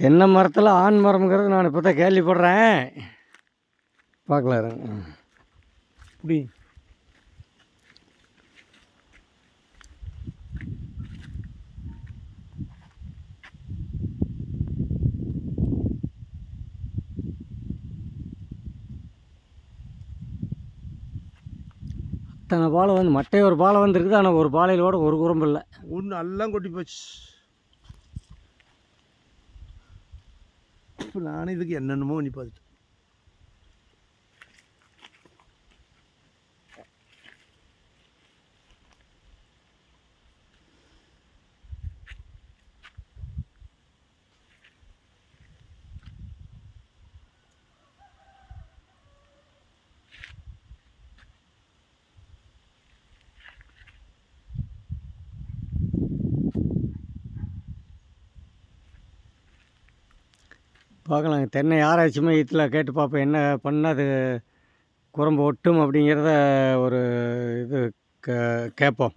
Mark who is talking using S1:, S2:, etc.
S1: தென்னை மரத்தில் ஆண் மரம்ங்கிறது நான் இப்போ தான் கேள்விப்படுறேன். பார்க்கலாம் இருங்க. இப்படி அத்தனை பாலை வந்து மட்டை ஒரு பாலை வந்துருக்குது. ஆனால் ஒரு பாலையில் கூட ஒரு குறும்பு இல்லை.
S2: ஒன்று எல்லாம் கொட்டி போச்சு. இப்போ நானும் இதுக்கு என்னென்னமோ பண்ணி பார்த்துட்டேன்.
S1: பார்க்கலாம். தென்னை ஆராய்ச்சி மையத்தில் கேட்டு பார்ப்போம், என்ன பண்ணால் அது குரம்பு ஒட்டும் அப்படிங்கிறத ஒரு இது கேட்போம்.